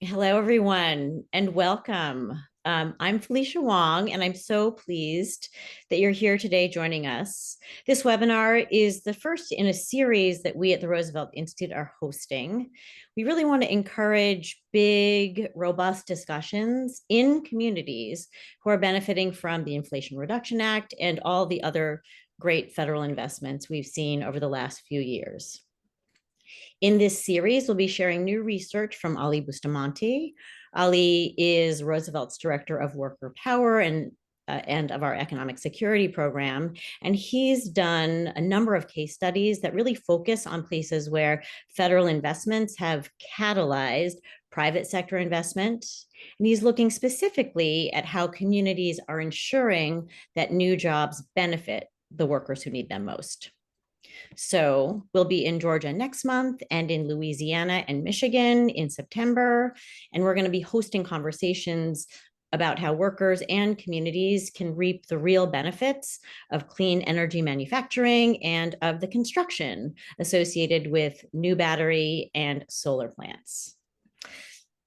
Hello, everyone, and welcome. I'm Felicia Wong, and I'm so pleased that you're here today joining us. This webinar is the first in a series that we at the Roosevelt Institute are hosting. We really want to encourage big, robust discussions in communities who are benefiting from the Inflation Reduction Act and all the other great federal investments we've seen over the last few years. In this series, we'll be sharing new research from Ali Bustamante. Ali is Roosevelt's Director of Worker Power and of our Economic Security Program. And he's done a number of case studies that really focus on places where federal investments have catalyzed private sector investment. And he's looking specifically at how communities are ensuring that new jobs benefit the workers who need them most. So we'll be in Georgia next month and in Louisiana and Michigan in September. And we're going to be hosting conversations about how workers and communities can reap the real benefits of clean energy manufacturing and of the construction associated with new battery and solar plants.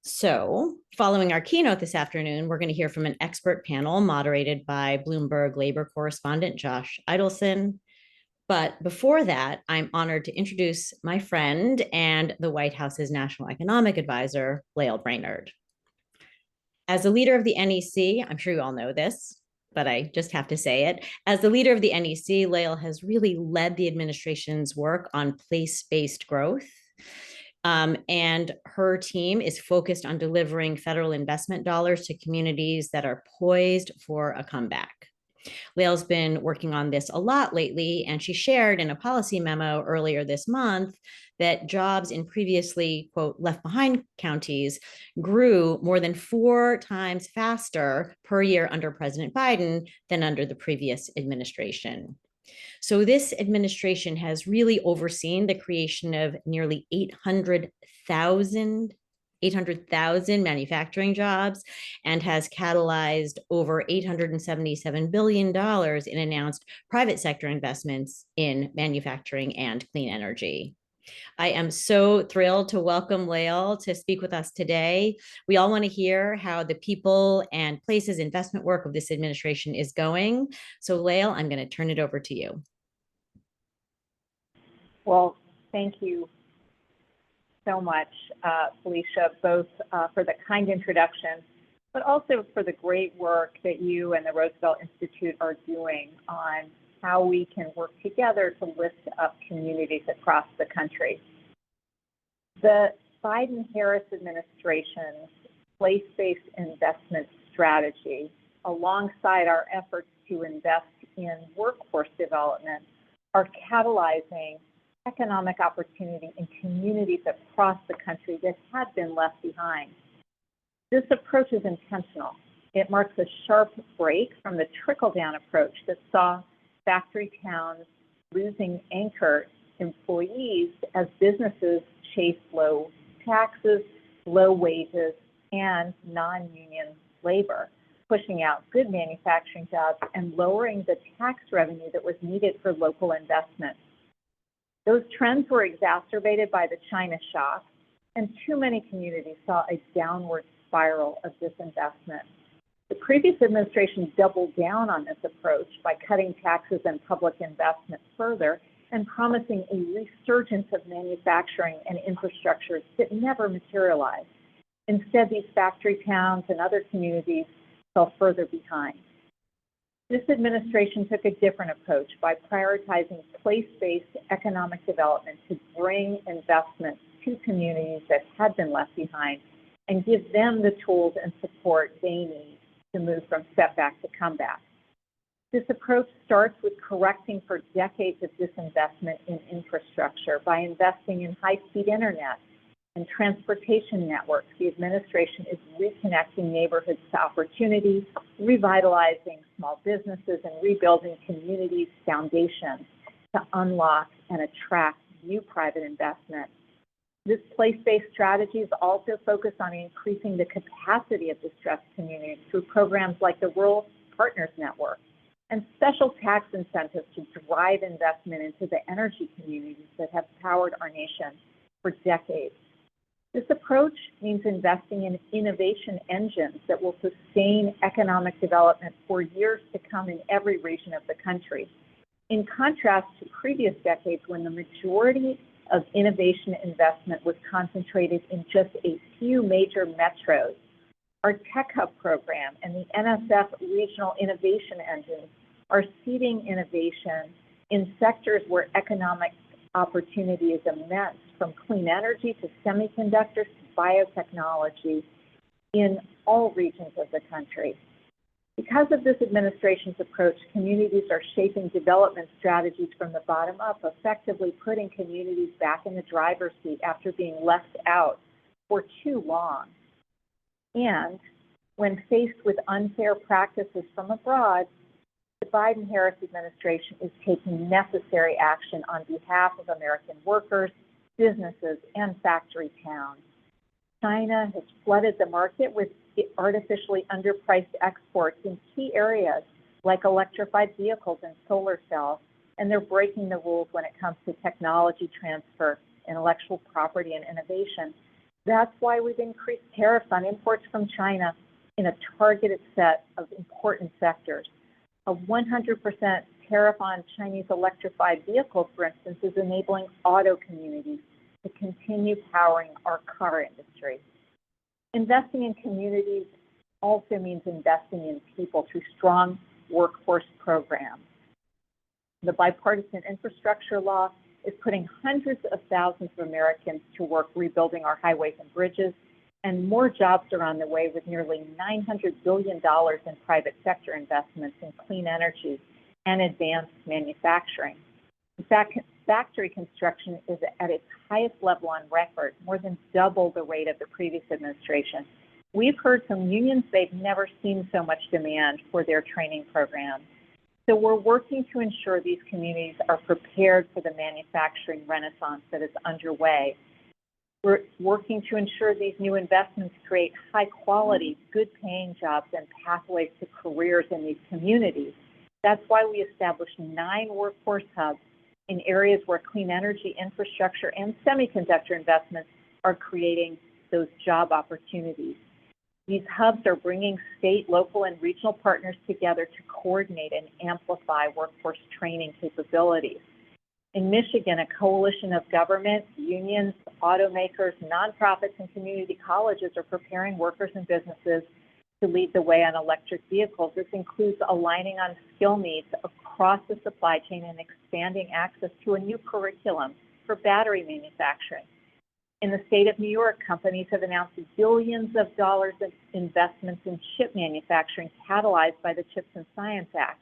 So, following our keynote this afternoon, we're going to hear from an expert panel moderated by Bloomberg labor correspondent Josh Idelson. But before that, I'm honored to introduce my friend and the White House's National Economic Advisor, Lael Brainerd. As the leader of the NEC, I'm sure you all know this, but I just have to say it. As the leader of the NEC, Lael has really led the administration's work on place-based growth. And her team is focused on delivering federal investment dollars to communities that are poised for a comeback. Lael's been working on this a lot lately, and she shared in a policy memo earlier this month that jobs in previously, quote, left behind counties grew more than 4 times faster per year under President Biden than under the previous administration. So this administration has really overseen the creation of nearly 800,000 manufacturing jobs and has catalyzed over $877 billion in announced private sector investments in manufacturing and clean energy. I am so thrilled to welcome Lael to speak with us today. We all want to hear how the people and places investment work of this administration is going. So Lael, I'm going to turn it over to you. Well, thank you so much, Felicia, both for the kind introduction, but also for the great work that you and the Roosevelt Institute are doing on how we can work together to lift up communities across the country. The Biden-Harris administration's place-based investment strategy, alongside our efforts to invest in workforce development, are catalyzing economic opportunity in communities across the country that had been left behind. This approach is intentional. It marks a sharp break from the trickle-down approach that saw factory towns losing anchor employees as businesses chased low taxes, low wages, and non-union labor, pushing out good manufacturing jobs and lowering the tax revenue that was needed for local investment. Those trends were exacerbated by the China shock, and too many communities saw a downward spiral of disinvestment. The previous administration doubled down on this approach by cutting taxes and public investment further and promising a resurgence of manufacturing and infrastructure that never materialized. Instead, these factory towns and other communities fell further behind. This administration took a different approach by prioritizing place-based economic development to bring investment to communities that had been left behind and give them the tools and support they need to move from setback to comeback. This approach starts with correcting for decades of disinvestment in infrastructure by investing in high-speed internet and transportation networks. The administration is reconnecting neighborhoods to opportunities, revitalizing small businesses, and rebuilding communities' foundations to unlock and attract new private investment. This place-based strategy is also focused on increasing the capacity of distressed communities through programs like the Rural Partners Network and special tax incentives to drive investment into the energy communities that have powered our nation for decades. This approach means investing in innovation engines that will sustain economic development for years to come in every region of the country. In contrast to previous decades when the majority of innovation investment was concentrated in just a few major metros, our Tech Hub program and the NSF Regional Innovation Engines are seeding innovation in sectors where economic opportunity is immense, from clean energy to semiconductors to biotechnology in all regions of the country. Because of this administration's approach, communities are shaping development strategies from the bottom up, effectively putting communities back in the driver's seat after being left out for too long. And when faced with unfair practices from abroad, the Biden-Harris administration is taking necessary action on behalf of American workers, businesses, and factory towns. China has flooded the market with artificially underpriced exports in key areas like electrified vehicles and solar cells, and they're breaking the rules when it comes to technology transfer, intellectual property, and innovation. That's why we've increased tariffs on imports from China in a targeted set of important sectors. A 100% tariff on Chinese electrified vehicles, for instance, is enabling auto communities to continue powering our car industry. Investing in communities also means investing in people through strong workforce programs. The bipartisan infrastructure law is putting hundreds of thousands of Americans to work rebuilding our highways and bridges, and more jobs are on the way with nearly $900 billion in private sector investments in clean energy and advanced manufacturing. In fact, factory construction is at its highest level on record, more than double the rate of the previous administration. We've heard from unions they've never seen so much demand for their training programs. So we're working to ensure these communities are prepared for the manufacturing renaissance that is underway. We're working to ensure these new investments create high quality, good paying jobs and pathways to careers in these communities. That's why we established 9 workforce hubs in areas where clean energy infrastructure and semiconductor investments are creating those job opportunities. These hubs are bringing state, local, and regional partners together to coordinate and amplify workforce training capabilities. In Michigan, a coalition of government, unions, automakers, nonprofits, and community colleges are preparing workers and businesses to lead the way on electric vehicles. This includes aligning on skill needs across the supply chain and expanding access to a new curriculum for battery manufacturing. In the state of New York, companies have announced billions of dollars in investments in chip manufacturing catalyzed by the CHIPS and Science Act.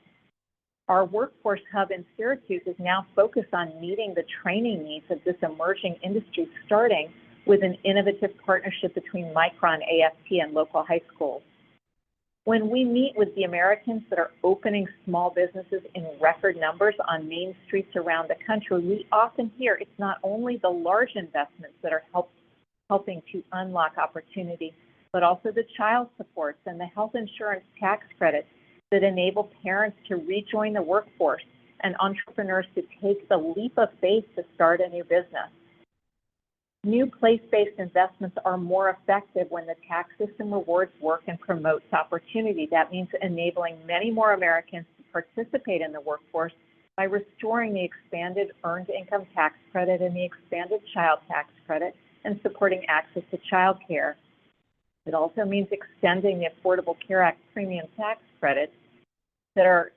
Our workforce hub in Syracuse is now focused on meeting the training needs of this emerging industry, starting with an innovative partnership between Micron, AFT, and local high schools. When we meet with the Americans that are opening small businesses in record numbers on main streets around the country, we often hear it's not only the large investments that are helping to unlock opportunity, but also the child supports and the health insurance tax credits that enable parents to rejoin the workforce and entrepreneurs to take the leap of faith to start a new business. New place-based investments are more effective when the tax system rewards work and promotes opportunity. That means enabling many more Americans to participate in the workforce by restoring the expanded earned income tax credit and the expanded child tax credit and supporting access to child care. It also means extending the Affordable Care Act premium tax credits that are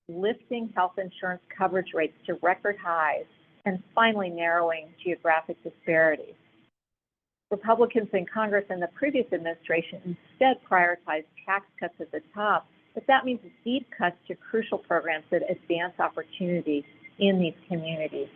lifting health insurance coverage rates to record highs and finally narrowing geographic disparities. Republicans in Congress and the previous administration instead prioritized tax cuts at the top, but that means deep cuts to crucial programs that advance opportunity in these communities.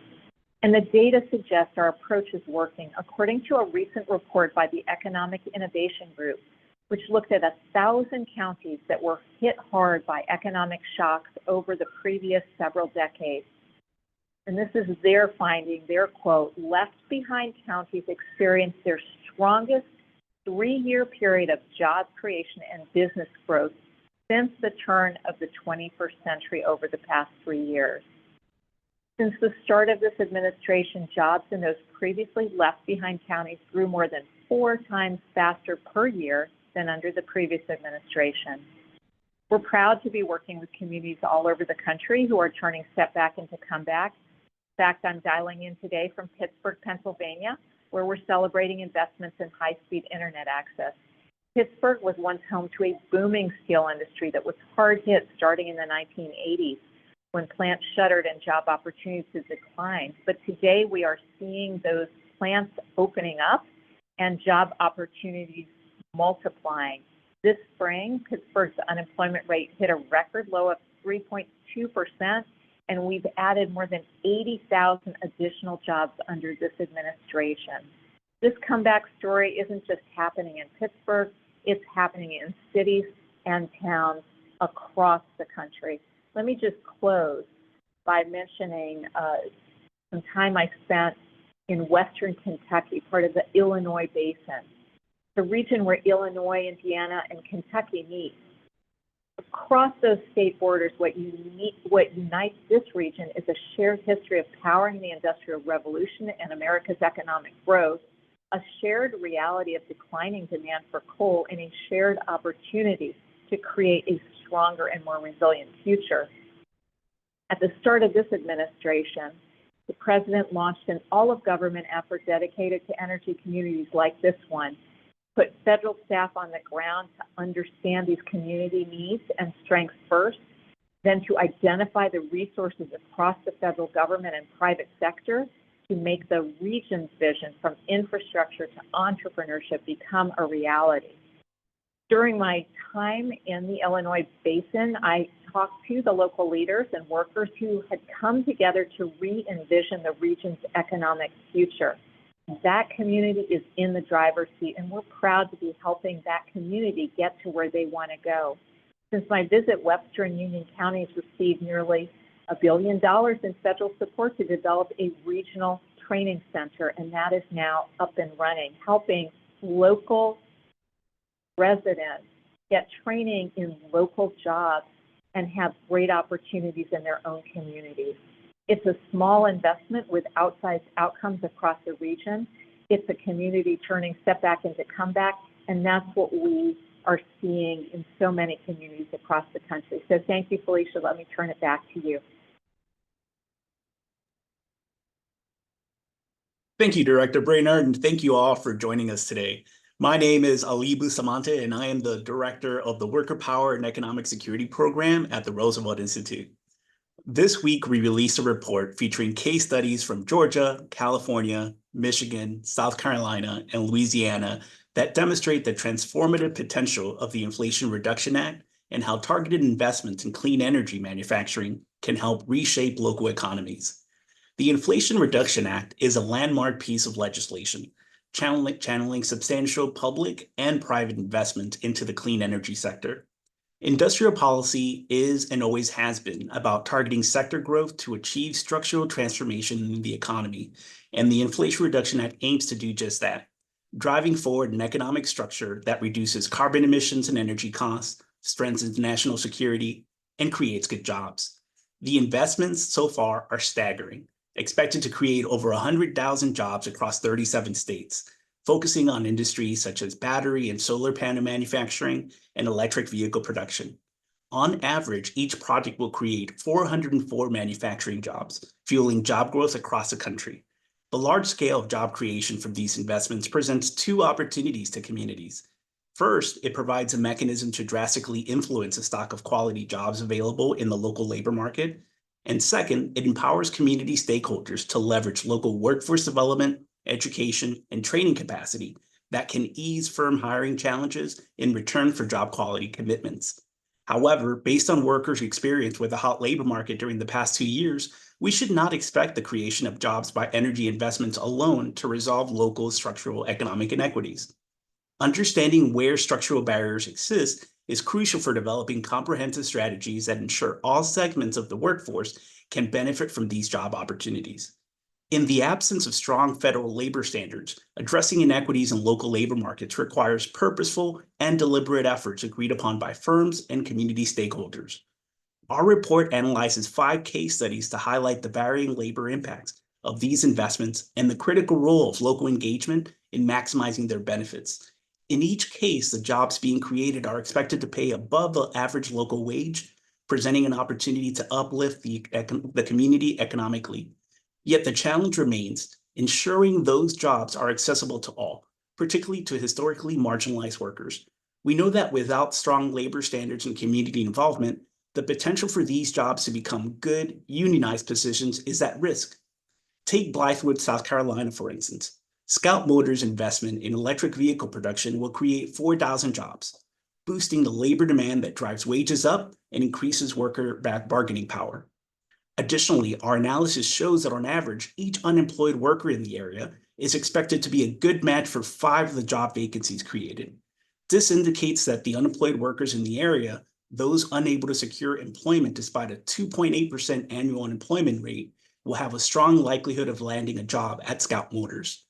And the data suggests our approach is working. According to a recent report by the Economic Innovation Group, which looked at 1,000 counties that were hit hard by economic shocks over the previous several decades. And this is their finding, their quote, left behind counties experienced their strongest 3-year period of job creation and business growth since the turn of the 21st century over the past 3 years. Since the start of this administration, jobs in those previously left behind counties grew more than 4 times faster per year than under the previous administration. We're proud to be working with communities all over the country who are turning setback into comeback. In fact, I'm dialing in today from Pittsburgh, Pennsylvania, where we're celebrating investments in high-speed internet access. Pittsburgh was once home to a booming steel industry that was hard hit starting in the 1980s when plants shuttered and job opportunities declined. But today we are seeing those plants opening up and job opportunities multiplying. This spring, Pittsburgh's unemployment rate hit a record low of 3.2%, and we've added more than 80,000 additional jobs under this administration. This comeback story isn't just happening in Pittsburgh, it's happening in cities and towns across the country. Let me just close by mentioning some time I spent in Western Kentucky, part of the Illinois Basin, the region where Illinois, Indiana, and Kentucky meet. Across those state borders, what unites this region is a shared history of powering the Industrial Revolution and America's economic growth, a shared reality of declining demand for coal, and a shared opportunity to create a stronger and more resilient future. At the start of this administration, the president launched an all-of-government effort dedicated to energy communities like this one, put federal staff on the ground to understand these community needs and strengths first, then to identify the resources across the federal government and private sector to make the region's vision from infrastructure to entrepreneurship become a reality. During my time in the Illinois Basin, I talked to the local leaders and workers who had come together to re-envision the region's economic future. That community is in the driver's seat, and we're proud to be helping that community get to where they want to go. Since my visit, Webster and Union counties received nearly $1 billion in federal support to develop a regional training center, and that is now up and running, helping local residents get training in local jobs and have great opportunities in their own communities. It's a small investment with outsized outcomes across the region. It's a community turning setback into comeback, and that's what we are seeing in so many communities across the country. So thank you, Felicia. Let me turn it back to you. Thank you, Director Brainerd, and thank you all for joining us today. My name is Ali Bustamante, and I am the Director of the Worker Power and Economic Security Program at the Roosevelt Institute. This week, we released a report featuring case studies from Georgia, California, Michigan, South Carolina, and Louisiana that demonstrate the transformative potential of the Inflation Reduction Act and how targeted investments in clean energy manufacturing can help reshape local economies. The Inflation Reduction Act is a landmark piece of legislation, channeling substantial public and private investment into the clean energy sector. Industrial policy is and always has been about targeting sector growth to achieve structural transformation in the economy, and the Inflation Reduction Act aims to do just that, driving forward an economic structure that reduces carbon emissions and energy costs, strengthens national security, and creates good jobs. The investments so far are staggering, expected to create over 100,000 jobs across 37 states, focusing on industries such as battery and solar panel manufacturing and electric vehicle production. On average, each project will create 404 manufacturing jobs, fueling job growth across the country. The large scale of job creation from these investments presents two opportunities to communities. First, it provides a mechanism to drastically influence the stock of quality jobs available in the local labor market. And second, it empowers community stakeholders to leverage local workforce development, education, and training capacity that can ease firm hiring challenges in return for job quality commitments. However, based on workers' experience with the hot labor market during the past 2 years, we should not expect the creation of jobs by energy investments alone to resolve local structural economic inequities. Understanding where structural barriers exist is crucial for developing comprehensive strategies that ensure all segments of the workforce can benefit from these job opportunities. In the absence of strong federal labor standards, addressing inequities in local labor markets requires purposeful and deliberate efforts agreed upon by firms and community stakeholders. Our report analyzes 5 case studies to highlight the varying labor impacts of these investments and the critical role of local engagement in maximizing their benefits. In each case, the jobs being created are expected to pay above the average local wage, presenting an opportunity to uplift the community economically. Yet the challenge remains ensuring those jobs are accessible to all, particularly to historically marginalized workers. We know that without strong labor standards and community involvement, the potential for these jobs to become good, unionized positions is at risk. Take Blythewood, South Carolina, for instance. Scout Motors' investment in electric vehicle production will create 4,000 jobs, boosting the labor demand that drives wages up and increases worker bargaining power. Additionally, our analysis shows that on average, each unemployed worker in the area is expected to be a good match for 5 of the job vacancies created. This indicates that the unemployed workers in the area, those unable to secure employment despite a 2.8% annual unemployment rate, will have a strong likelihood of landing a job at Scout Motors.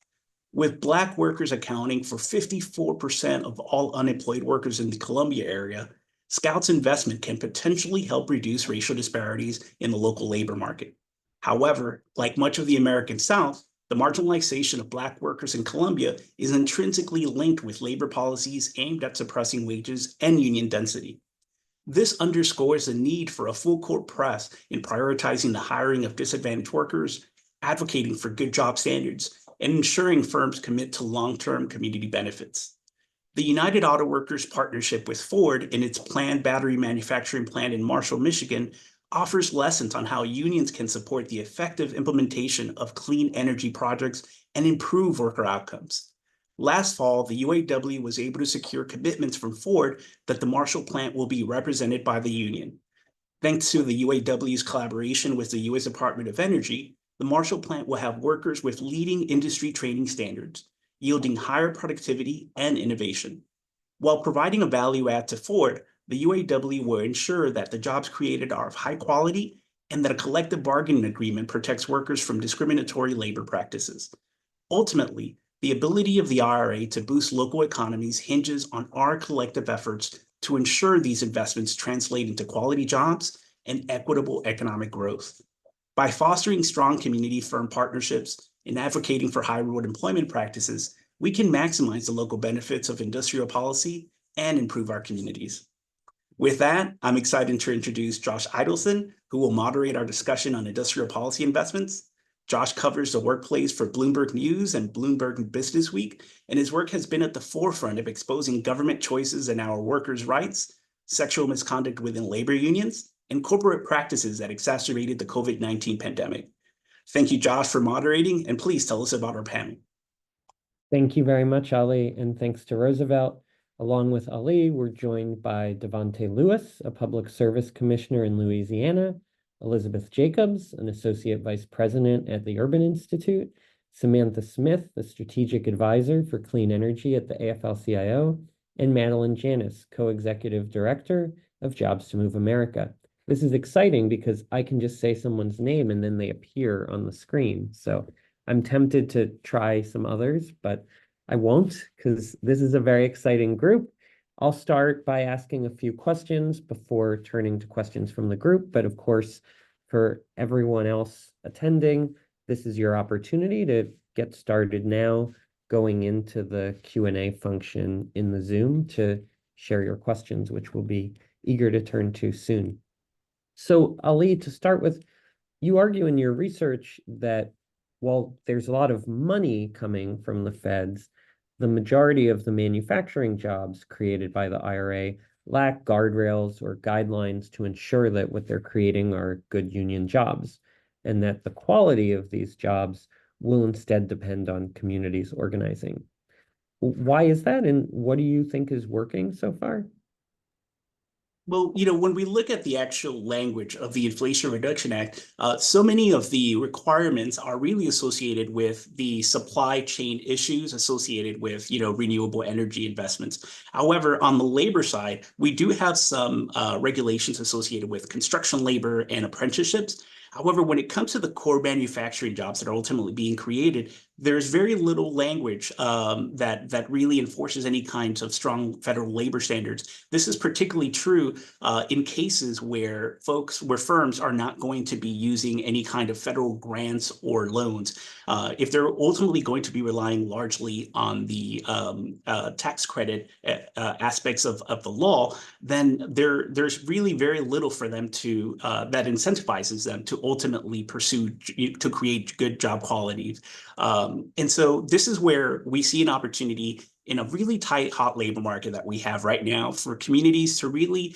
With Black workers accounting for 54% of all unemployed workers in the Columbia area, Scout's investment can potentially help reduce racial disparities in the local labor market. However, like much of the American South, the marginalization of Black workers in Columbia is intrinsically linked with labor policies aimed at suppressing wages and union density. This underscores the need for a full court press in prioritizing the hiring of disadvantaged workers, advocating for good job standards, and ensuring firms commit to long-term community benefits. The United Auto Workers partnership with Ford in its planned battery manufacturing plant in Marshall, Michigan, offers lessons on how unions can support the effective implementation of clean energy projects and improve worker outcomes. Last fall, the UAW was able to secure commitments from Ford that the Marshall plant will be represented by the union. Thanks to the UAW's collaboration with the U.S. Department of Energy, the Marshall plant will have workers with leading industry training standards, yielding higher productivity and innovation. While providing a value add to Ford, the UAW will ensure that the jobs created are of high quality and that a collective bargaining agreement protects workers from discriminatory labor practices. Ultimately, the ability of the IRA to boost local economies hinges on our collective efforts to ensure these investments translate into quality jobs and equitable economic growth. By fostering strong community firm partnerships and advocating for high reward employment practices, we can maximize the local benefits of industrial policy and improve our communities. With that, I'm excited to introduce Josh Idelson, who will moderate our discussion on industrial policy investments. Josh covers the workplace for Bloomberg News and Bloomberg Business Week, and his work has been at the forefront of exposing government choices in our workers' rights, sexual misconduct within labor unions, and corporate practices that exacerbated the COVID-19 pandemic. Thank you, Josh, for moderating, and please tell us about our panel. Thank you very much, Ali, and thanks to Roosevelt. Along with Ali, we're joined by Devonte Lewis, a public service commissioner in Louisiana, Elizabeth Jacobs, an associate vice president at the Urban Institute, Samantha Smith, the strategic advisor for clean energy at the AFL-CIO, and Madeline Janis, co-executive director of Jobs to Move America. This is exciting because I can just say someone's name and then they appear on the screen. So I'm tempted to try some others, but I won't because this is a very exciting group. I'll start by asking a few questions before turning to questions from the group. But of course, for everyone else attending, this is your opportunity to get started now, going into the Q&A function in the Zoom to share your questions, which we'll be eager to turn to soon. So Ali, to start with, you argue in your research that while there's a lot of money coming from the feds, the majority of the manufacturing jobs created by the IRA lack guardrails or guidelines to ensure that what they're creating are good union jobs, and that the quality of these jobs will instead depend on communities organizing. Why is that, and what do you think is working so far? Well, when we look at the actual language of the Inflation Reduction Act, so many of the requirements are really associated with the supply chain issues associated with, renewable energy investments. However, on the labor side, we do have some regulations associated with construction labor and apprenticeships However, when it comes to the core manufacturing jobs that are ultimately being created, there's very little language that really enforces any kinds of strong federal labor standards. This is particularly true in cases where firms are not going to be using any kind of federal grants or loans. If they're ultimately going to be relying largely on the tax credit aspects of the law, then there's really very little for them to that incentivizes them to ultimately pursue to create good job quality. And so this is where we see an opportunity in a really tight, hot labor market that we have right now for communities to really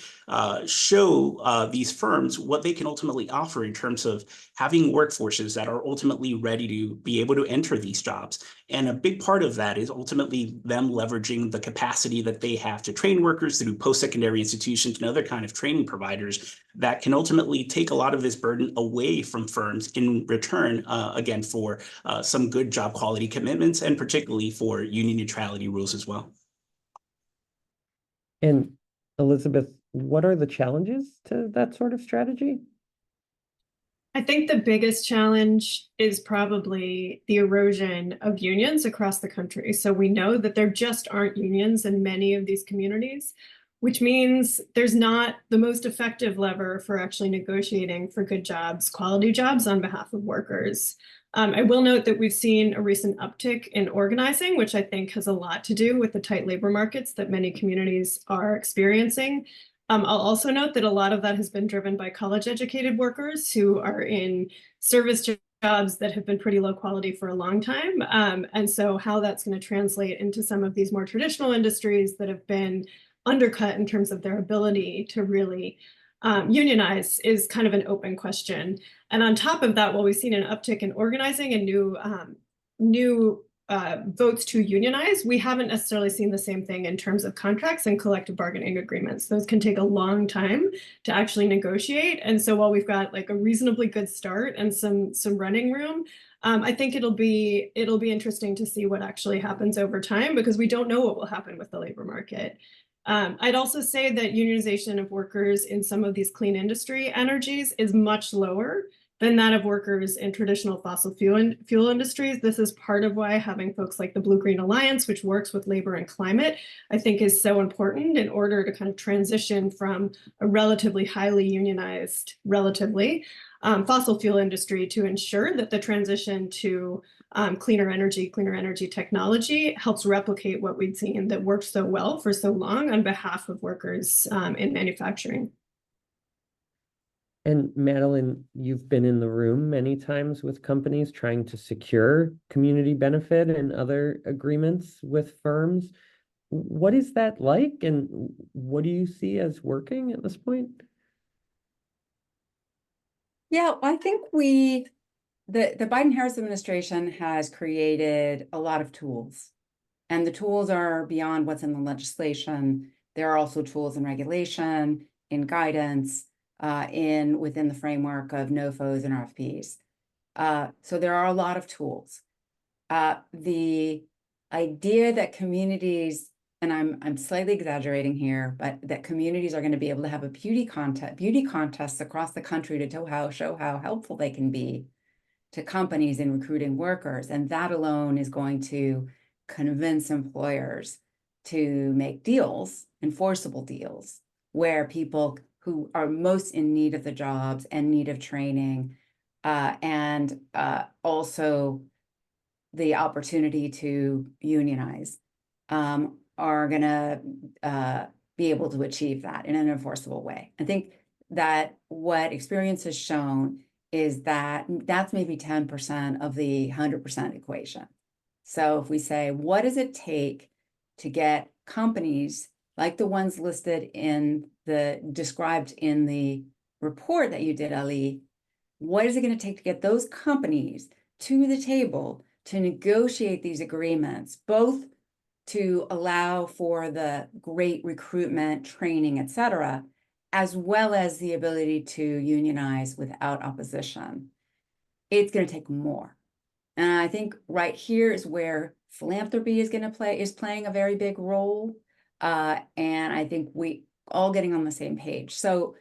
show these firms what they can ultimately offer in terms of having workforces that are ultimately ready to be able to enter these jobs. And a big part of that is ultimately them leveraging the capacity that they have to train workers through post-secondary institutions and other kind of training providers that can ultimately take a lot of this burden away from firms in return, again, for some good job quality commitments and particularly for union neutrality rules as well. And Elizabeth, what are the challenges to that sort of strategy? I think the biggest challenge is probably the erosion of unions across the country. So we know that there just aren't unions in many of these communities, which means there's not the most effective lever for actually negotiating for good jobs, quality jobs on behalf of workers. I will note that we've seen a recent uptick in organizing, which I think has a lot to do with the tight labor markets that many communities are experiencing. I'll also note that a lot of that has been driven by college-educated workers who are in service jobs that have been pretty low quality for a long time. And so how that's going to translate into some of these more traditional industries that have been undercut in terms of their ability to really unionize is kind of an open question. And on top of that, while we've seen an uptick in organizing and new votes to unionize, we haven't necessarily seen the same thing in terms of contracts and collective bargaining agreements. Those can take a long time to actually negotiate. And so while we've got like a reasonably good start and some running room, I think it'll be interesting to see what actually happens over time, because we don't know what will happen with the labor market. I'd also say that unionization of workers in some of these clean industry energies is much lower than that of workers in traditional fossil fuel industries. This is part of why having folks like the Blue-Green Alliance, which works with labor and climate, I think is so important in order to kind of transition from a relatively highly unionized, fossil fuel industry to ensure that the transition to cleaner energy technology helps replicate what we'd seen that worked so well for so long on behalf of workers in manufacturing. And Madeline, you've been in the room many times with companies trying to secure community benefit and other agreements with firms. What is that like, and what do you see as working at this point? Yeah, I think the Biden-Harris administration has created a lot of tools, and the tools are beyond what's in the legislation. There are also tools in regulation, in guidance, within the framework of NOFOs and RFPs. So there are a lot of tools. The idea that communities, and I'm slightly exaggerating here, but that communities are going to be able to have a beauty contests across the country to show how helpful they can be to companies in recruiting workers, and that alone is going to convince employers to make deals, enforceable deals, where people who are most in need of the jobs and need of training, and also the opportunity to unionize, are going to be able to achieve that in an enforceable way. I think that what experience has shown is that that's maybe 10% of the 100% equation. So if we say, what does it take to get companies like the ones described in the report that you did, Ali, what is it going to take to get those companies to the table to negotiate these agreements, both to allow for the great recruitment, training, et cetera, as well as the ability to unionize without opposition? It's going to take more. And I think right here is where philanthropy is playing a very big role. And I think we all getting on the same page. So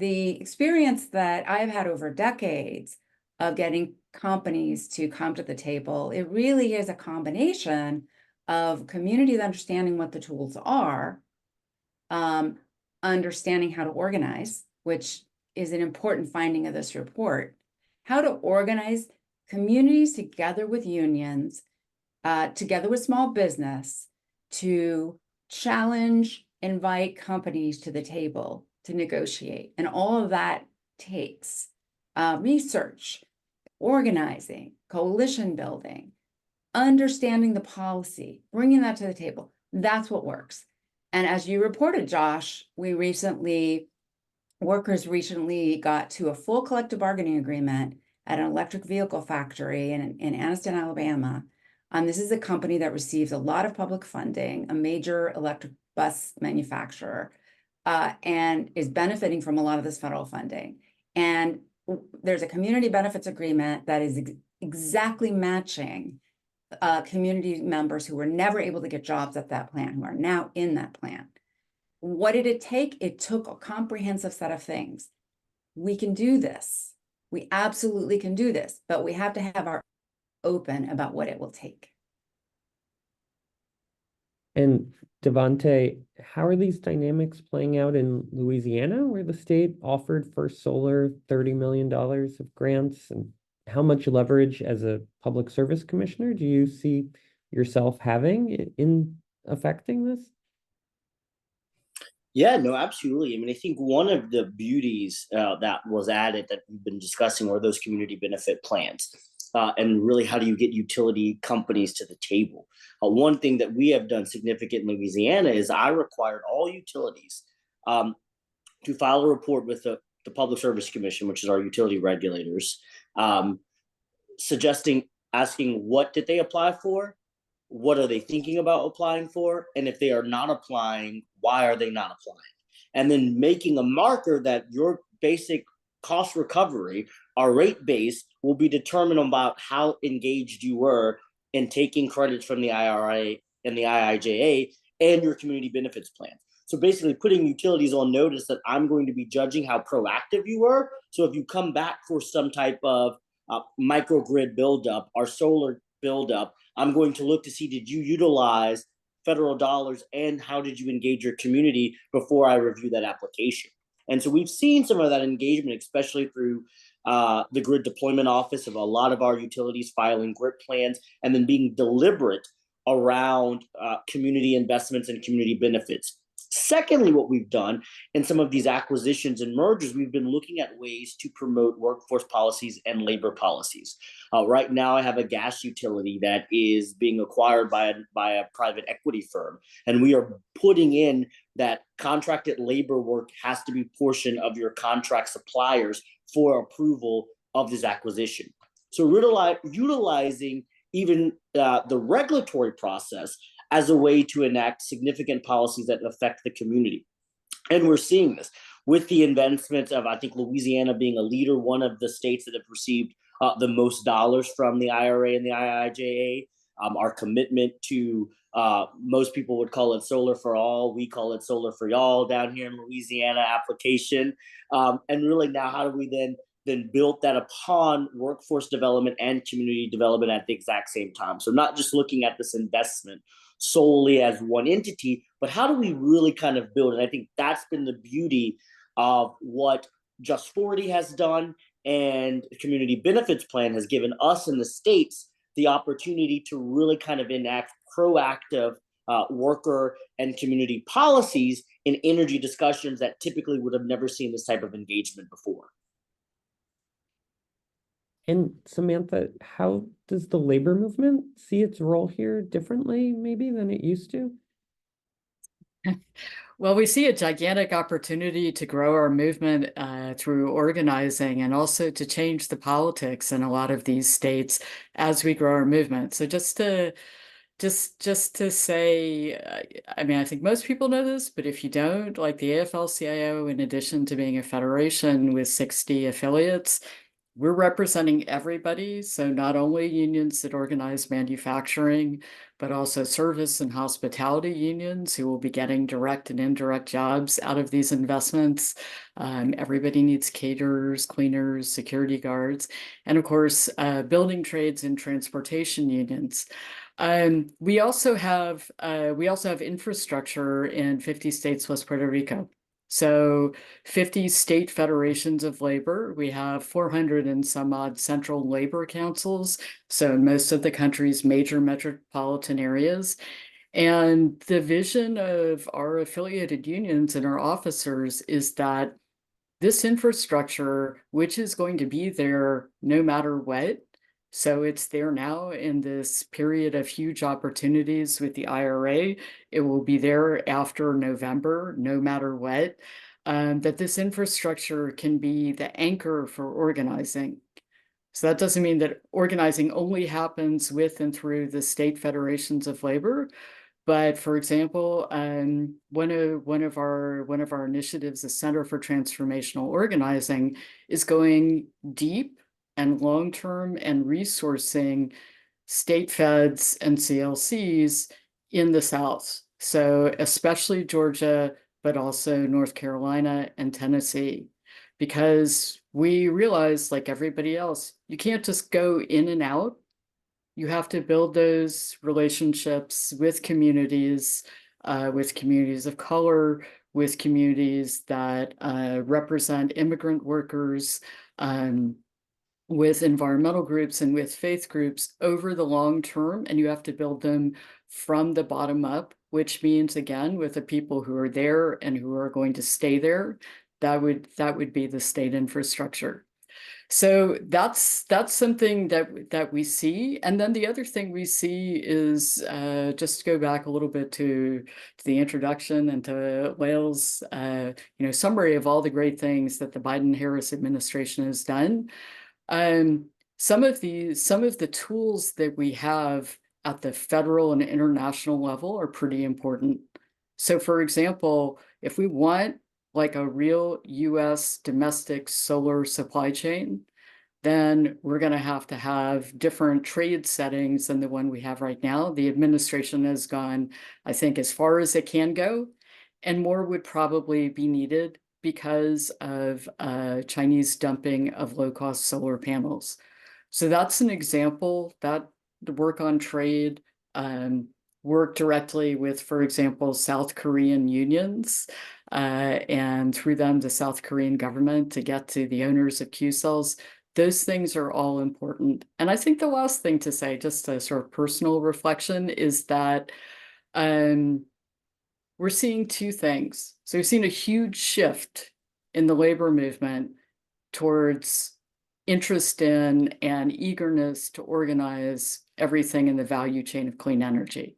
the experience that I've had over decades of getting companies to come to the table, it really is a combination of communities understanding what the tools are, understanding how to organize, which is an important finding of this report, how to organize communities together with unions, together with small business, to challenge, invite companies to the table to negotiate. And all of that takes research, organizing, coalition building, understanding the policy, bringing that to the table. That's what works. And as you reported, Josh, workers recently got to a full collective bargaining agreement at an electric vehicle factory in Anniston, Alabama. This is a company that receives a lot of public funding, a major electric bus manufacturer, and is benefiting from a lot of this federal funding. And there's a community benefits agreement that is exactly matching community members who were never able to get jobs at that plant, who are now in that plant. What did it take? It took a comprehensive set of things. We can do this. We absolutely can do this, but we have to have our open about what it will take. And Devante, how are these dynamics playing out in Louisiana, where the state offered First Solar $30 million of grants? And how much leverage as a public service commissioner do you see yourself having in affecting this? Yeah, no, absolutely. I mean, I think one of the beauties that was added that we've been discussing were those community benefit plans. And really, how do you get utility companies to the table? One thing that we have done significant in Louisiana is I required all utilities to file a report with the Public Service Commission, which is our utility regulators, asking what did they apply for? What are they thinking about applying for? And if they are not applying, why are they not applying? And then making a marker that your basic cost recovery, our rate base, will be determined about how engaged you were in taking credits from the IRA and the IIJA and your community benefits plan. So basically putting utilities on notice that I'm going to be judging how proactive you were. So if you come back for some type of microgrid buildup or solar buildup, I'm going to look to see, did you utilize federal dollars and how did you engage your community before I review that application? And so we've seen some of that engagement, especially through the grid deployment office of a lot of our utilities filing grid plans and then being deliberate around community investments and community benefits. Secondly, what we've done in some of these acquisitions and mergers, we've been looking at ways to promote workforce policies and labor policies. Right now, I have a gas utility that is being acquired by a private equity firm, and we are putting in that contracted labor work has to be a portion of your contract suppliers for approval of this acquisition. So utilizing even the regulatory process as a way to enact significant policies that affect the community. And we're seeing this with the investment of, I think, Louisiana being a leader, one of the states that have received the most dollars from the IRA and the IIJA. Our commitment to, most people would call it solar for all. We call it solar for y'all down here in Louisiana application. And really now, how do we then build that upon workforce development and community development at the exact same time? So not just looking at this investment solely as one entity, but how do we really kind of build? And I think that's been the beauty of what Just 40 has done, and the community benefits plan has given us in the states the opportunity to really kind of enact proactive worker and community policies in energy discussions that typically would have never seen this type of engagement before. And Samantha, how does the labor movement see its role here differently, maybe, than it used to? Well, we see a gigantic opportunity to grow our movement through organizing and also to change the politics in a lot of these states as we grow our movement. So just to say, I mean, I think most people know this, but if you don't, like the AFL-CIO, in addition to being a federation with 60 affiliates, we're representing everybody. So not only unions that organize manufacturing, but also service and hospitality unions who will be getting direct and indirect jobs out of these investments. Everybody needs caterers, cleaners, security guards, and of course, building trades and transportation unions. We also have infrastructure in 50 states plus Puerto Rico. So 50 state federations of labor. We have 400 and some odd central labor councils. So in most of the country's major metropolitan areas. And the vision of our affiliated unions and our officers is that this infrastructure, which is going to be there no matter what, so it's there now in this period of huge opportunities with the IRA. It will be there after November, no matter what. That this infrastructure can be the anchor for organizing. So that doesn't mean that organizing only happens with and through the state federations of labor. But for example, one of our initiatives, the Center for Transformational Organizing, is going deep and long-term and resourcing state feds and CLCs in the South. So especially Georgia, but also North Carolina and Tennessee, because we realize, like everybody else, you can't just go in and out. You have to build those relationships with communities of color, with communities that represent immigrant workers, with environmental groups and with faith groups over the long term. And you have to build them from the bottom up, which means, again, with the people who are there and who are going to stay there, that would be the state infrastructure. So that's something that we see. And then the other thing we see is, just to go back a little bit to the introduction and to Lael's summary of all the great things that the Biden-Harris administration has done. Some of the tools that we have at the federal and international level are pretty important. So for example, if we want like a real US domestic solar supply chain, then we're going to have different trade settings than the one we have right now. The administration has gone, I think, as far as it can go, and more would probably be needed because of Chinese dumping of low-cost solar panels. So that's an example. That the work on trade, work directly with, for example, South Korean unions, and through them, the South Korean government to get to the owners of Q cells. Those things are all important. And I think the last thing to say, just a sort of personal reflection, is that we're seeing two things. So we've seen a huge shift in the labor movement towards interest in and eagerness to organize everything in the value chain of clean energy.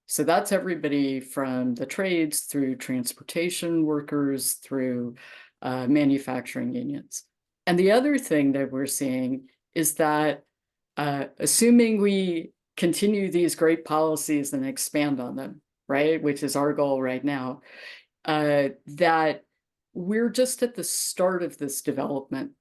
So that's everybody from the trades through transportation workers, through manufacturing unions. And the other thing that we're seeing is that assuming we continue these great policies and expand on them, right, which is our goal right now, that we're just at the start of this development.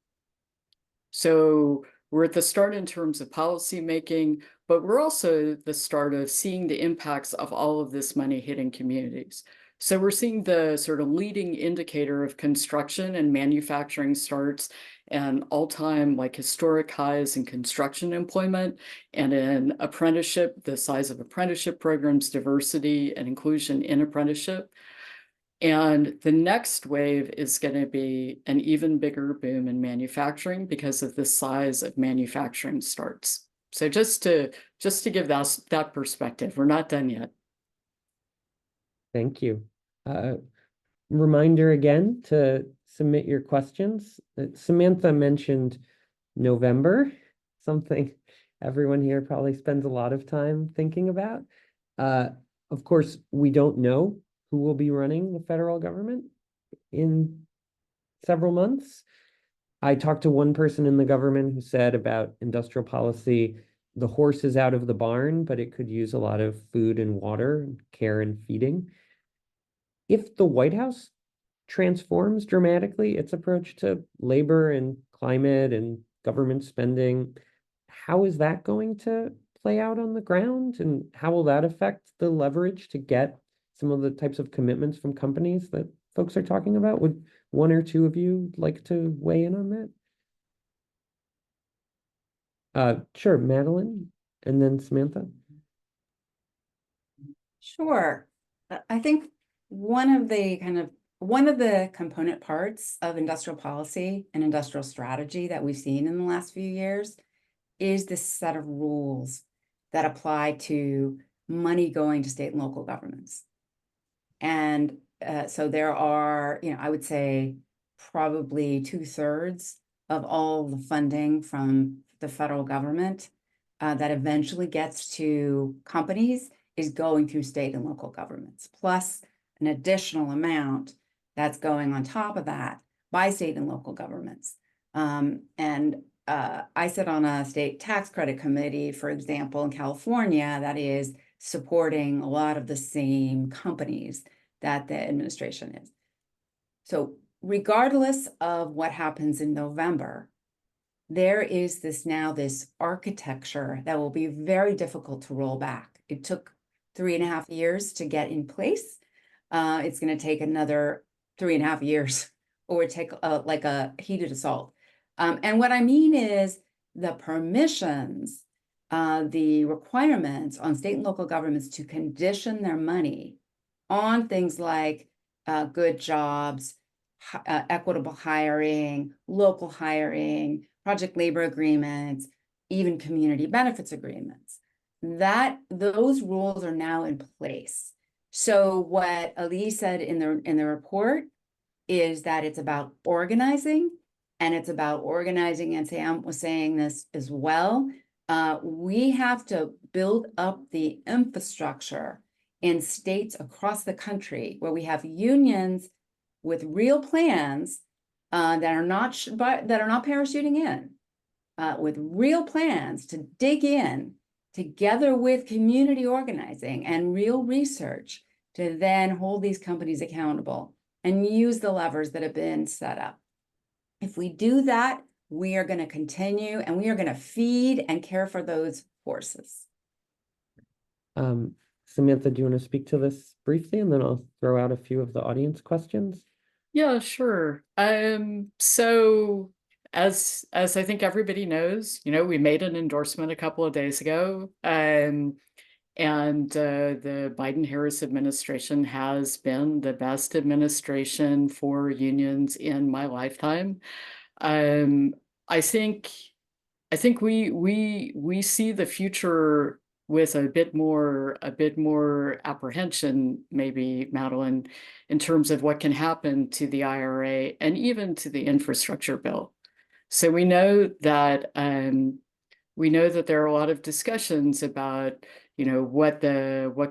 So we're at the start in terms of policy making, but we're also at the start of seeing the impacts of all of this money hitting communities. So we're seeing the sort of leading indicator of construction and manufacturing starts and all-time like historic highs in construction employment, and in apprenticeship, the size of apprenticeship programs, diversity and inclusion in apprenticeship. And the next wave is going to be an even bigger boom in manufacturing because of the size of manufacturing starts. So just to give that perspective, we're not done yet. Thank you. Reminder again to submit your questions. Samantha mentioned November, something everyone here probably spends a lot of time thinking about. Of course, we don't know who will be running the federal government in several months. I talked to one person in the government who said about industrial policy, the horse is out of the barn, but it could use a lot of food and water, care and feeding. If the White House transforms dramatically its approach to labor and climate and government spending, how is that going to play out on the ground? And how will that affect the leverage to get some of the types of commitments from companies that folks are talking about? Would one or two of you like to weigh in on that? Sure, Madeline, and then Samantha. Sure. I think one of the component parts of industrial policy and industrial strategy that we've seen in the last few years is this set of rules that apply to money going to state and local governments. And so there are, I would say probably 2/3 of all the funding from the federal government that eventually gets to companies is going through state and local governments, plus an additional amount that's going on top of that by state and local governments. I sit on a state tax credit committee, for example, in California, that is supporting a lot of the same companies that the administration is. So regardless of what happens in November, there is this architecture that will be very difficult to roll back. It took 3.5 years to get in place. It's going to take another 3.5 years, or take like a heated assault. And what I mean is the permissions, the requirements on state and local governments to condition their money on things like good jobs, equitable hiring, local hiring, project labor agreements, even community benefits agreements. Those rules are now in place. So what Ali said in the report is that it's about organizing, and it's about organizing, and Sam was saying this as well. We have to build up the infrastructure in states across the country where we have unions with real plans that are not parachuting in, with real plans to dig in together with community organizing and real research to then hold these companies accountable and use the levers that have been set up. If we do that, we are going to continue, and we are going to feed and care for those forces. Samantha, do you want to speak to this briefly, and then I'll throw out a few of the audience questions? Yeah, sure. So as I think everybody knows, we made an endorsement a couple of days ago, and the Biden-Harris administration has been the best administration for unions in my lifetime. I think we see the future with a bit more apprehension, maybe, Madeline, in terms of what can happen to the IRA and even to the infrastructure bill. So we know that there are a lot of discussions about what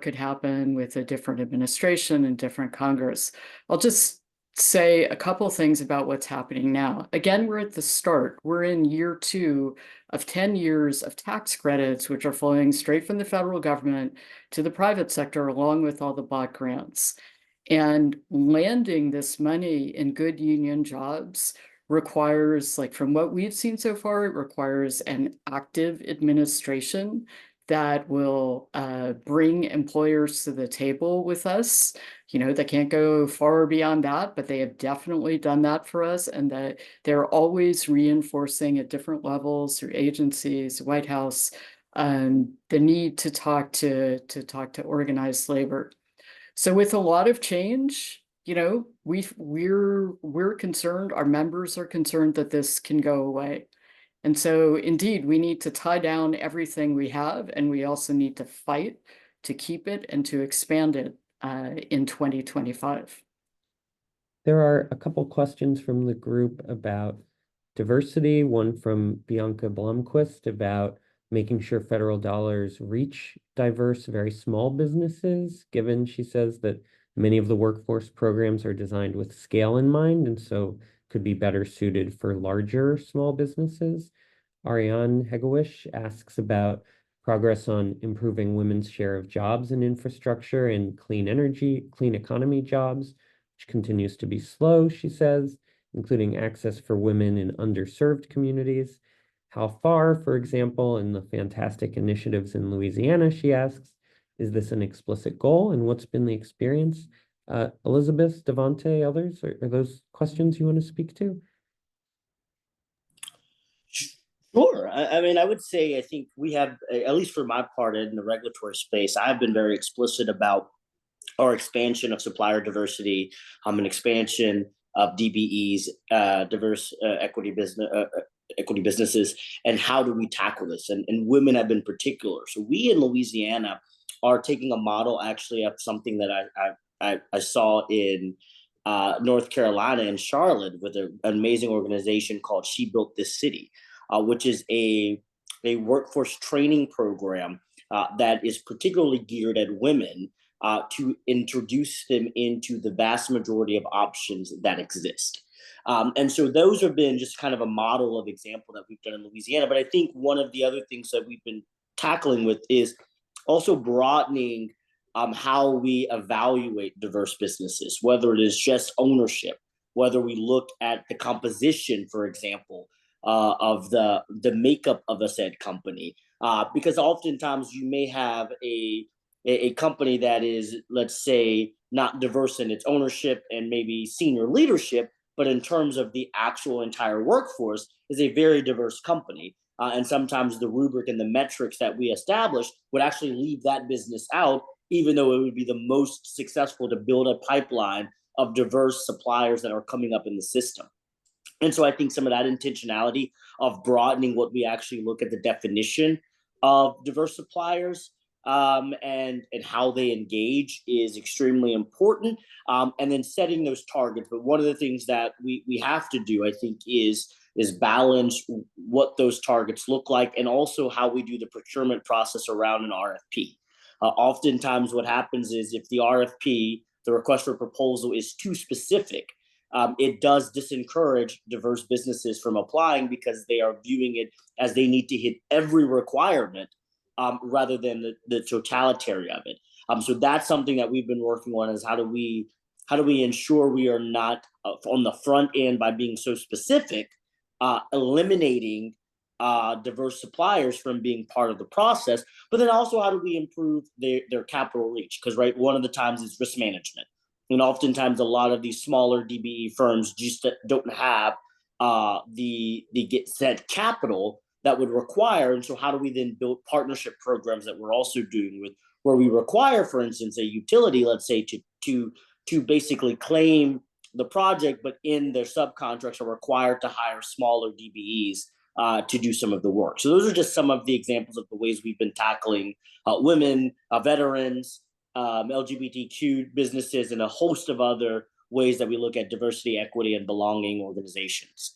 could happen with a different administration and different Congress. I'll just say a couple things about what's happening now. Again, we're at the start. We're in year 2 of 10 years of tax credits, which are flowing straight from the federal government to the private sector, along with all the block grants. And landing this money in good union jobs requires, like from what we've seen so far, it requires an active administration that will bring employers to the table with us. They can't go far beyond that, but they have definitely done that for us, and that they're always reinforcing at different levels through agencies, White House, the need to talk to organized labor. So with a lot of change, we're concerned, our members are concerned that this can go away. And so indeed, we need to tie down everything we have, and we also need to fight to keep it and to expand it in 2025. There are a couple questions from the group about diversity, one from Bianca Blomquist about making sure federal dollars reach diverse, very small businesses, given, she says, that many of the workforce programs are designed with scale in mind, and so could be better suited for larger small businesses. Ariane Hegewisch asks about progress on improving women's share of jobs in infrastructure and clean energy, clean economy jobs, which continues to be slow, she says, including access for women in underserved communities. How far, for example, in the fantastic initiatives in Louisiana, she asks, is this an explicit goal, and what's been the experience? Elizabeth, Devante, others, are those questions you want to speak to? Sure. I mean, I would say I think we have, at least for my part in the regulatory space, I've been very explicit about our expansion of supplier diversity, an expansion of DBEs, diverse equity businesses, and how do we tackle this? And women have been particular. So we in Louisiana are taking a model actually of something that I saw in North Carolina in Charlotte with an amazing organization called She Built This City, which is a workforce training program that is particularly geared at women to introduce them into the vast majority of options that exist. And so those have been just kind of a model of example that we've done in Louisiana. But I think one of the other things that we've been tackling with is also broadening how we evaluate diverse businesses, whether it is just ownership, whether we look at the composition, for example, of the makeup of a said company. Because oftentimes you may have a company that is, let's say, not diverse in its ownership and maybe senior leadership, but in terms of the actual entire workforce is a very diverse company. And sometimes the rubric and the metrics that we establish would actually leave that business out, even though it would be the most successful to build a pipeline of diverse suppliers that are coming up in the system. And so I think some of that intentionality of broadening what we actually look at the definition of diverse suppliers and how they engage is extremely important. And then setting those targets. But one of the things that we have to do, I think, is balance what those targets look like and also how we do the procurement process around an RFP. Oftentimes what happens is if the RFP, the request for proposal, is too specific, it does disencourage diverse businesses from applying because they are viewing it as they need to hit every requirement rather than the totality of it. So that's something that we've been working on is how do we ensure we are not on the front end by being so specific, eliminating diverse suppliers from being part of the process, but then also how do we improve their capital reach? Because one of the times is risk management. And oftentimes a lot of these smaller DBE firms just don't have the get set capital that would require. And so how do we then build partnership programs that we're also doing with where we require, for instance, a utility, let's say, to basically claim the project, but in their subcontracts are required to hire smaller DBEs to do some of the work. So those are just some of the examples of the ways we've been tackling women, veterans, LGBTQ businesses, and a host of other ways that we look at diversity, equity, and belonging organizations.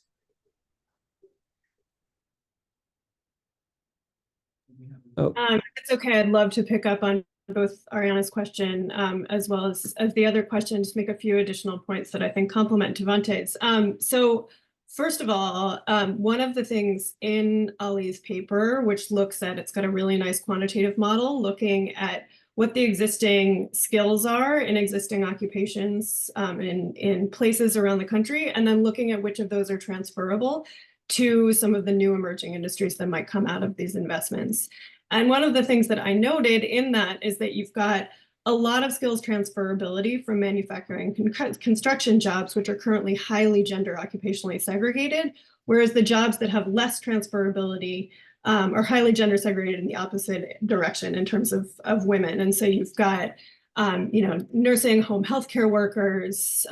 It's okay. I'd love to pick up on both Ariana's question as well as the other question, just make a few additional points that I think complement Devante's. So first of all, one of the things in Ali's paper, which looks at, it's got a really nice quantitative model looking at what the existing skills are in existing occupations in places around the country, and then looking at which of those are transferable to some of the new emerging industries that might come out of these investments. And one of the things that I noted in that is that you've got a lot of skills transferability from manufacturing construction jobs, which are currently highly gender occupationally segregated, whereas the jobs that have less transferability are highly gender segregated in the opposite direction in terms of women. And so you've got, nursing, home healthcare workers,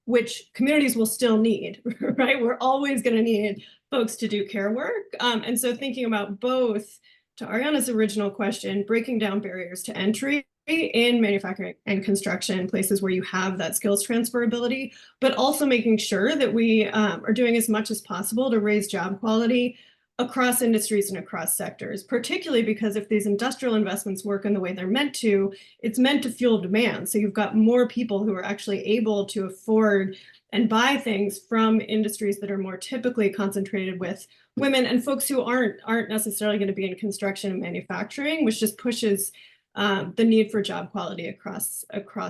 which communities will still need, right? We're always going to need folks to do care work. And so thinking about both, to Ariana's original question, breaking down barriers to entry in manufacturing and construction, places where you have that skills transferability, but also making sure that we are doing as much as possible to raise job quality across industries and across sectors, particularly because if these industrial investments work in the way they're meant to, it's meant to fuel demand. So you've got more people who are actually able to afford and buy things from industries that are more typically concentrated with women and folks who aren't necessarily going to be in construction and manufacturing, which just pushes the need for job quality across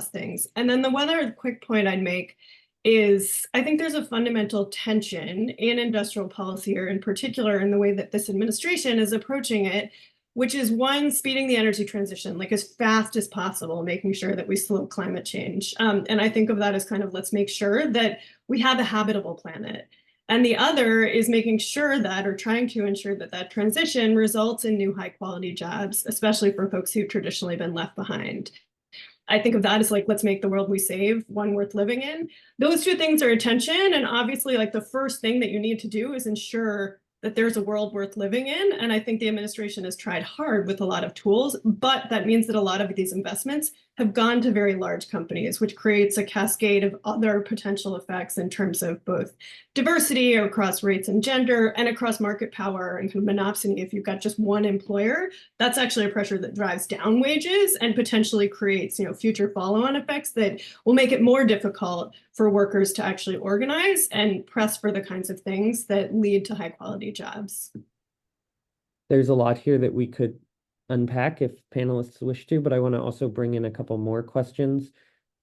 things. And then the one other quick point I'd make is I think there's a fundamental tension in industrial policy, or in particular in the way that this administration is approaching it, which is one, speeding the energy transition like as fast as possible, making sure that we slow climate change. And I think of that as kind of, let's make sure that we have a habitable planet. And the other is making sure that, or trying to ensure that that transition results in new high quality jobs, especially for folks who've traditionally been left behind. I think of that as like, let's make the world we save one worth living in. Those two things are a tension. And obviously, like, the first thing that you need to do is ensure that there's a world worth living in. And I think the administration has tried hard with a lot of tools, but that means that a lot of these investments have gone to very large companies, which creates a cascade of other potential effects in terms of both diversity across race and gender, and across market power and kind of monopsony. If you've got just one employer, that's actually a pressure that drives down wages and potentially creates, future follow-on effects that will make it more difficult for workers to actually organize and press for the kinds of things that lead to high quality jobs. There's a lot here that we could unpack if panelists wish to, but I want to also bring in a couple more questions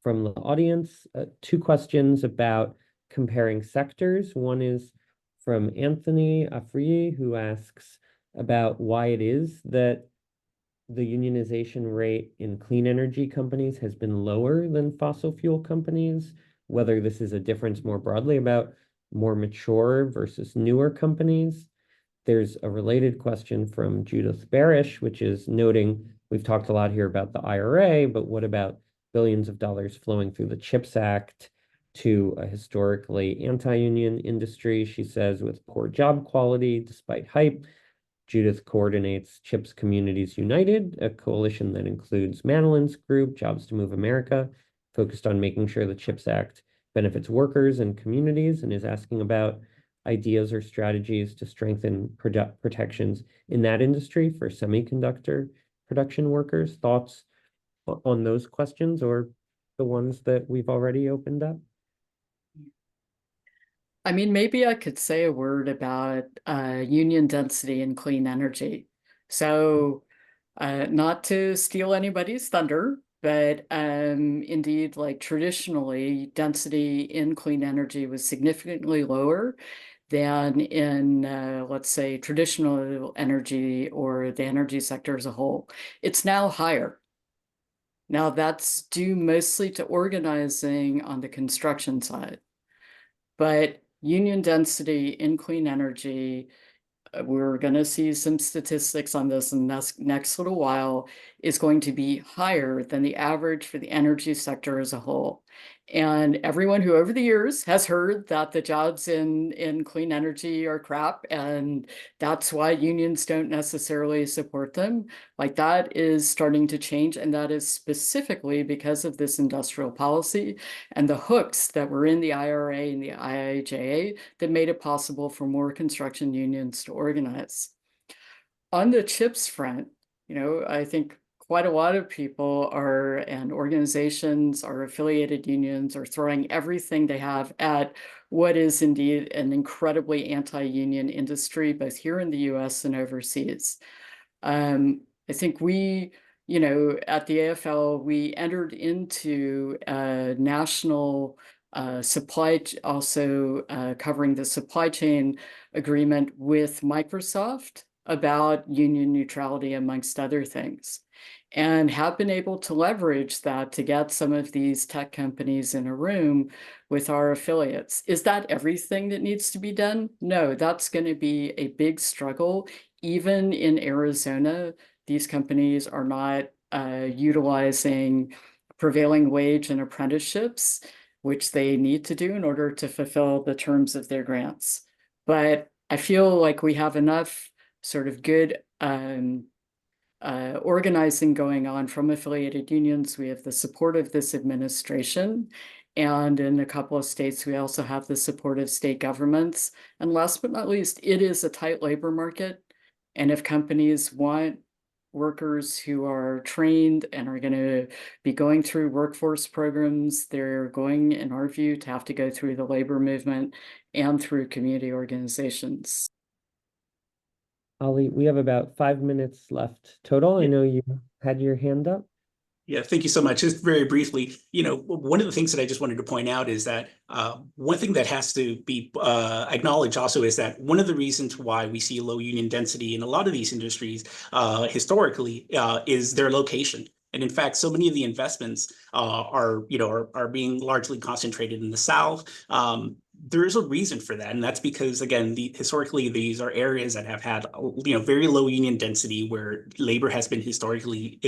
from the audience. Two questions about comparing sectors. One is from Anthony Afriyi, who asks about why it is that the unionization rate in clean energy companies has been lower than fossil fuel companies, whether this is a difference more broadly about more mature versus newer companies. There's a related question from Judith Barish, which is noting, we've talked a lot here about the IRA, but what about billions of dollars flowing through the CHIPS Act to a historically anti-union industry, she says, with poor job quality despite hype. Judith coordinates CHIPS Communities United, a coalition that includes Madeline's group, Jobs to Move America, focused on making sure the CHIPS Act benefits workers and communities, and is asking about ideas or strategies to strengthen protections in that industry for semiconductor production workers. Thoughts on those questions or the ones that we've already opened up? I mean, maybe I could say a word about union density in clean energy. So not to steal anybody's thunder, but indeed, like, traditionally, density in clean energy was significantly lower than in, let's say, traditional energy or the energy sector as a whole. It's now higher. Now, that's due mostly to organizing on the construction side. But union density in clean energy, we're going to see some statistics on this in the next little while, is going to be higher than the average for the energy sector as a whole. And everyone who over the years has heard that the jobs in clean energy are crap, and that's why unions don't necessarily support them, like, that is starting to change. And that is specifically because of this industrial policy and the hooks that were in the IRA and the IIJA that made it possible for more construction unions to organize. On the CHIPS front, I think quite a lot of people and organizations, our affiliated unions, are throwing everything they have at what is indeed an incredibly anti-union industry, both here in the US and overseas. I think we, at the AFL, we entered into a national covering the supply chain agreement with Microsoft about union neutrality, amongst other things, and have been able to leverage that to get some of these tech companies in a room with our affiliates. Is that everything that needs to be done? No, that's going to be a big struggle. Even in Arizona, these companies are not utilizing prevailing wage and apprenticeships, which they need to do in order to fulfill the terms of their grants. But I feel like we have enough sort of good organizing going on from affiliated unions. We have the support of this administration, and in a couple of states, we also have the support of state governments. And last but not least, it is a tight labor market. And if companies want workers who are trained and are going to be going through workforce programs, they're going, in our view, to have to go through the labor movement and through community organizations. Ali, we have about 5 minutes left total. I know you had your hand up. Yeah, thank you so much. Just very briefly, one of the things that I just wanted to point out is that one thing that has to be acknowledged also is that one of the reasons why we see low union density in a lot of these industries historically is their location. And in fact, so many of the investments are being largely concentrated in the South. There is a reason for that, and that's because again, historically these are areas that have had very low union density, where labor has been historically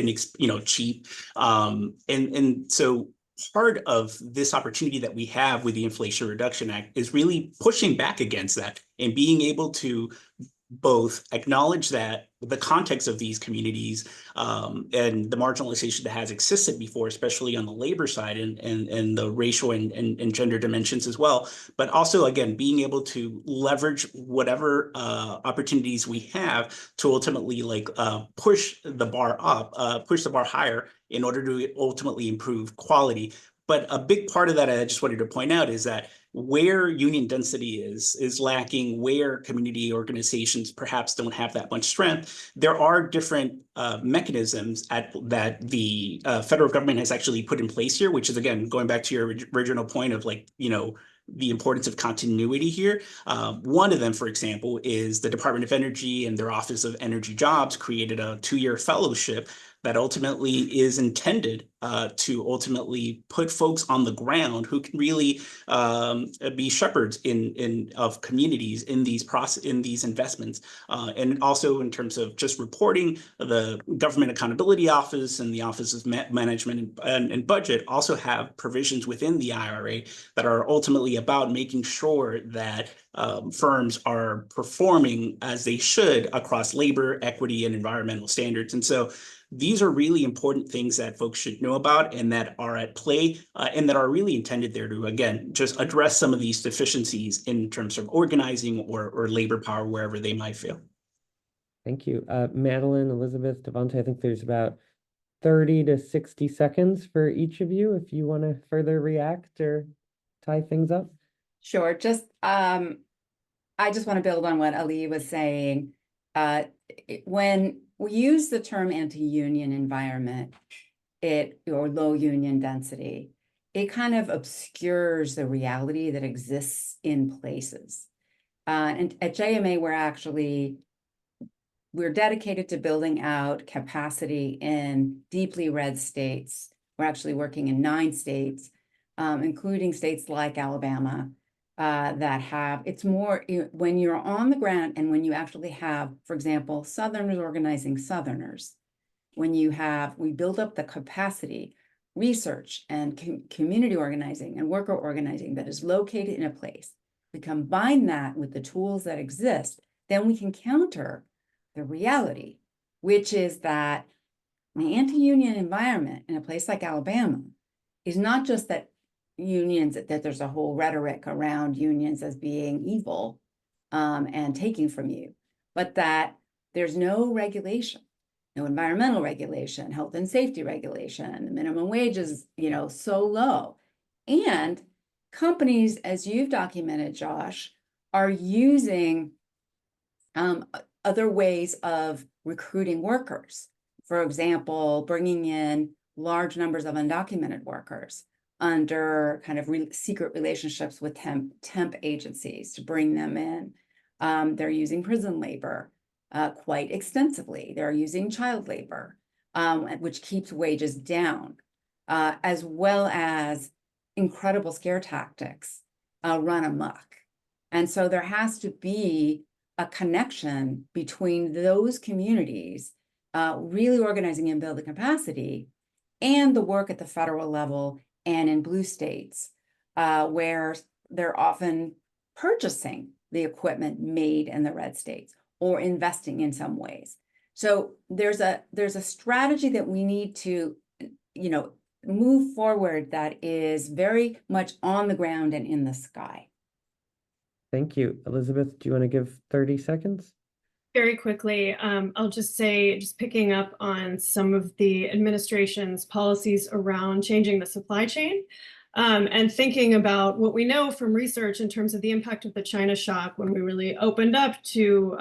cheap, and so part of this opportunity that we have with the Inflation Reduction Act is really pushing back against that and being able to both acknowledge that the context of these communities and the marginalization that has existed before, especially on the labor side and the racial and gender dimensions as well, but also, again, being able to leverage whatever opportunities we have to ultimately push the bar up, push the bar higher in order to ultimately improve quality. But a big part of that I just wanted to point out is that where union density is lacking, where community organizations perhaps don't have that much strength, there are different mechanisms that the federal government has actually put in place here, which is, again, going back to your original point of the importance of continuity here. One of them, for example, is the Department of Energy and their Office of Energy Jobs created a 2-year fellowship that ultimately is intended to ultimately put folks on the ground who can really be shepherds of communities in these investments, and also in terms of just reporting. The Government Accountability Office and the Office of Management and Budget also have provisions within the IRA that are ultimately about making sure that firms are performing as they should across labor, equity, and environmental standards. And so these are really important things that folks should know about and that are at play and that are really intended there to, again, just address some of these deficiencies in terms of organizing or labor power wherever they might fail. Thank you. Madeline, Elizabeth, Devontae, I think there's about 30 to 60 seconds for each of you if you want to further react or tie things up. Sure. I just want to build on what Ali was saying. When we use the term anti-union environment, or low union density, it kind of obscures the reality that exists in places. And at JMA, we're dedicated to building out capacity in deeply red states. We're actually working in 9 states, including states like Alabama, that have, it's more, when you're on the ground and when you actually have, for example, Southerners organizing Southerners, we build up the capacity, research and community organizing and worker organizing that is located in a place. We combine that with the tools that exist, then we can counter the reality, which is that the anti-union environment in a place like Alabama is not just that unions, that there's a whole rhetoric around unions as being evil and taking from you, but that there's no regulation, no environmental regulation, health and safety regulation, the minimum wage is, so low. And companies, as you've documented, Josh, are using other ways of recruiting workers. For example, bringing in large numbers of undocumented workers under kind of secret relationships with temp agencies to bring them in. They're using prison labor quite extensively. They're using child labor, which keeps wages down, as well as incredible scare tactics run amok. And so there has to be a connection between those communities really organizing and building capacity and the work at the federal level and in blue states, where they're often purchasing the equipment made in the red states or investing in some ways. So there's a strategy that we need to, move forward that is very much on the ground and in the sky. Thank you. Elizabeth, do you want to give 30 seconds? Very quickly, I'll just say, just picking up on some of the administration's policies around changing the supply chain. And thinking about what we know from research in terms of the impact of the China shock when we really opened up to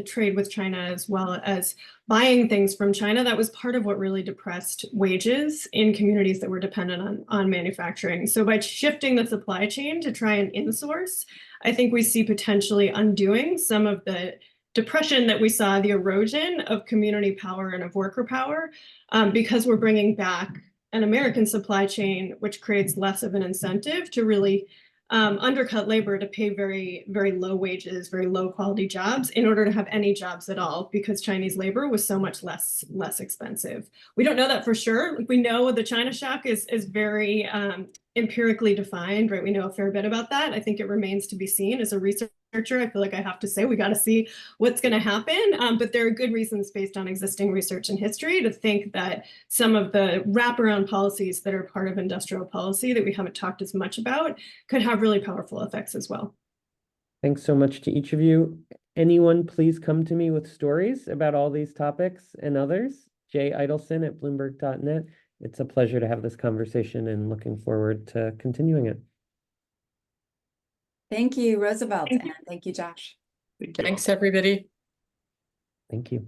trade with China as well as buying things from China, that was part of what really depressed wages in communities that were dependent on manufacturing. So by shifting the supply chain to try and insource, I think we see potentially undoing some of the depression that we saw, the erosion of community power and of worker power, because we're bringing back an American supply chain, which creates less of an incentive to really undercut labor to pay very, very low wages, very low quality jobs in order to have any jobs at all, because Chinese labor was so much less expensive. We don't know that for sure. We know the China shock is very empirically defined, right? We know a fair bit about that. I think it remains to be seen. As a researcher, I feel like I have to say we got to see what's going to happen. But there are good reasons based on existing research and history to think that some of the wraparound policies that are part of industrial policy that we haven't talked as much about could have really powerful effects as well. Thanks so much to each of you. Anyone, please come to me with stories about all these topics and others. Jay Idelson at Bloomberg.net. It's a pleasure to have this conversation and looking forward to continuing it. Thank you, Roosevelt, and thank you, Josh. Thank you all. Thanks, everybody. Thank you.